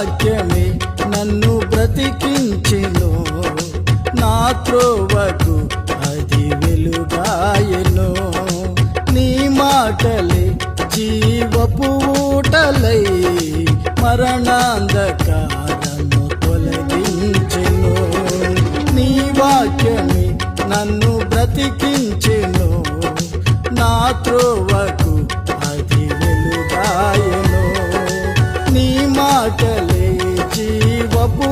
వాక్యమే నన్ను బ్రతికించెను, నా త్రోవకు అది వెలుగాయెను. నీ మాటలే జీవపు ఊటలై మరణాంధకారము తొలగించెను. నీ వాక్యమే నన్ను బ్రతికించెను, నా త్రోవకు అది వెలుగాయెను. నీ మాటలే జీవపు